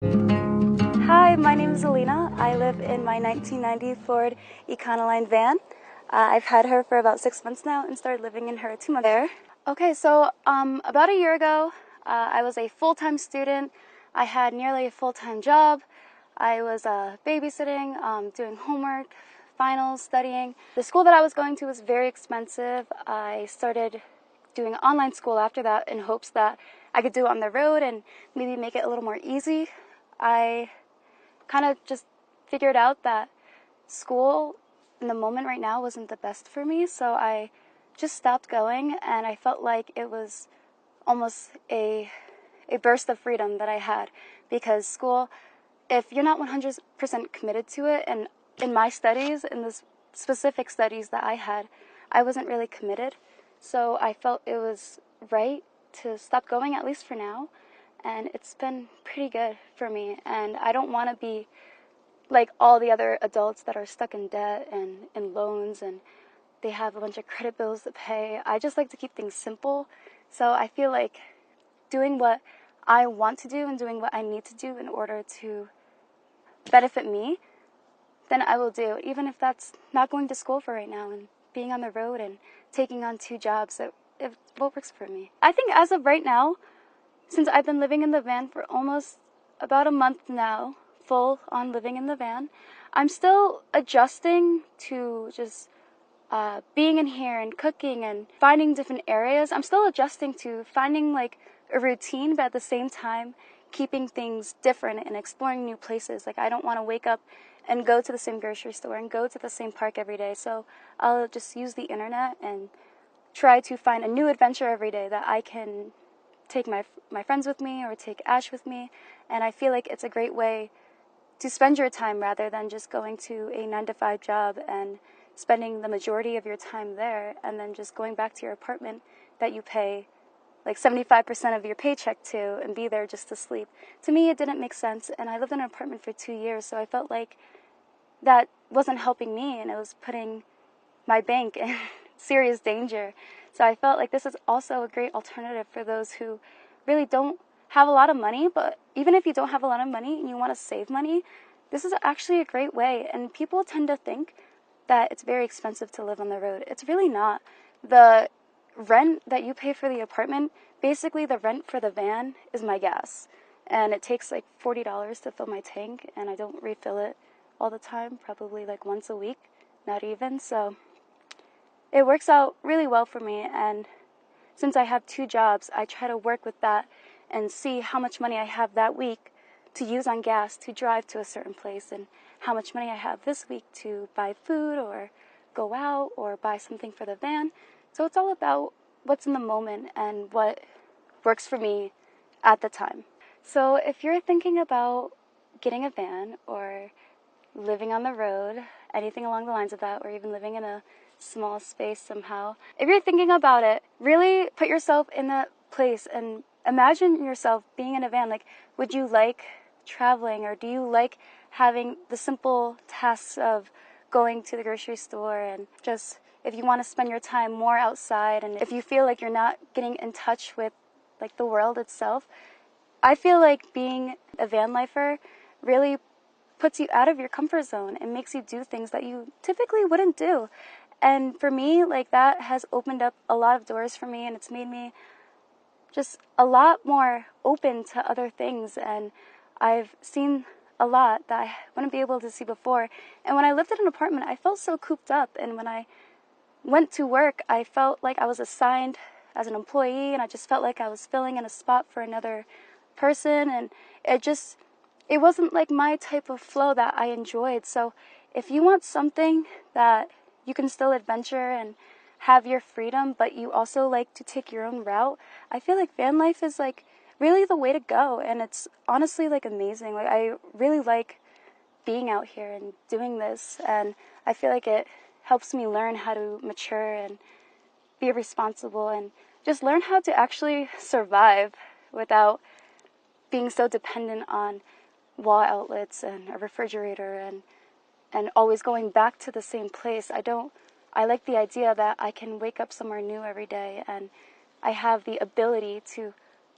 Hi, my name is Alina. I live in my 1990 Ford Econoline van. I've had her for about 6 months now and started living in her 2 months there. Okay, so about a year ago, I was a full-time student. I had nearly a full-time job. I was babysitting, doing homework, finals, studying. The school that I was going to was very expensive. I started doing online school after that in hopes that I could do it on the road and maybe make it a little more easy. I kind of just figured out that school in the moment right now wasn't the best for me, so I just stopped going, and I felt like it was almost a burst of freedom that I had, because school, if you're not 100% committed to it, and in my studies, in the specific studies that I had, I wasn't really committed, so I felt it was right to stop going, at least for now, and it's been pretty good for me, and I don't want to be like all the other adults that are stuck in debt and in loans, and they have a bunch of credit bills to pay. I just like to keep things simple. So I feel like doing what I want to do and doing what I need to do in order to benefit me, then I will do, even if that's not going to school for right now and being on the road and taking on 2 jobs. What works for me. I think as of right now, since I've been living in the van for almost about a month now, full on living in the van, I'm still adjusting to just being in here and cooking and finding different areas. I'm still adjusting to finding like a routine, but at the same time, keeping things different and exploring new places. Like, I don't want to wake up and go to the same grocery store and go to the same park every day. So I'll just use the internet and try to find a new adventure every day that I can take my friends with me or take Ash with me. And I feel like it's a great way to spend your time rather than just going to a 9 to 5 job and spending the majority of your time there and then just going back to your apartment that you pay like 75% of your paycheck to and be there just to sleep. To me, it didn't make sense, and I lived in an apartment for 2 years, so I felt like that wasn't helping me, and it was putting my bank in serious danger. So I felt like this is also a great alternative for those who really don't have a lot of money, but even if you don't have a lot of money and you want to save money, this is actually a great way. And people tend to think that it's very expensive to live on the road. It's really not. The rent that you pay for the apartment, basically the rent for the van is my gas. And it takes like $40 to fill my tank, and I don't refill it all the time, probably like once a week, not even. So it works out really well for me, and since I have 2 jobs, I try to work with that and see how much money I have that week to use on gas to drive to a certain place, and how much money I have this week to buy food or go out or buy something for the van. So it's all about what's in the moment and what works for me at the time. So if you're thinking about getting a van or living on the road, anything along the lines of that, or even living in a small space somehow, if you're thinking about it, really put yourself in that place and imagine yourself being in a van. Like, would you like traveling, or do you like having the simple tasks of going to the grocery store, and just if you want to spend your time more outside, and if you feel like you're not getting in touch with like the world itself, I feel like being a van lifer really puts you out of your comfort zone and makes you do things that you typically wouldn't do. And for me, like, that has opened up a lot of doors for me, and it's made me just a lot more open to other things, and I've seen a lot that I wouldn't be able to see before. And when I lived in an apartment, I felt so cooped up, and when I went to work, I felt like I was assigned as an employee, and I just felt like I was filling in a spot for another person, and it wasn't like my type of flow that I enjoyed. So if you want something that you can still adventure and have your freedom, but you also like to take your own route, I feel like van life is like really the way to go, and it's honestly like amazing. Like, I really like being out here and doing this, and I feel like it helps me learn how to mature and be responsible and just learn how to actually survive without being so dependent on wall outlets and a refrigerator and always going back to the same place. I like the idea that I can wake up somewhere new every day, and I have the ability to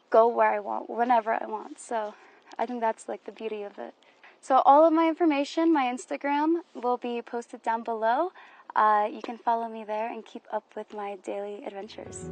go where I want, whenever I want. So I think that's like the beauty of it. So all of my information, my Instagram, will be posted down below. You can follow me there and keep up with my daily adventures.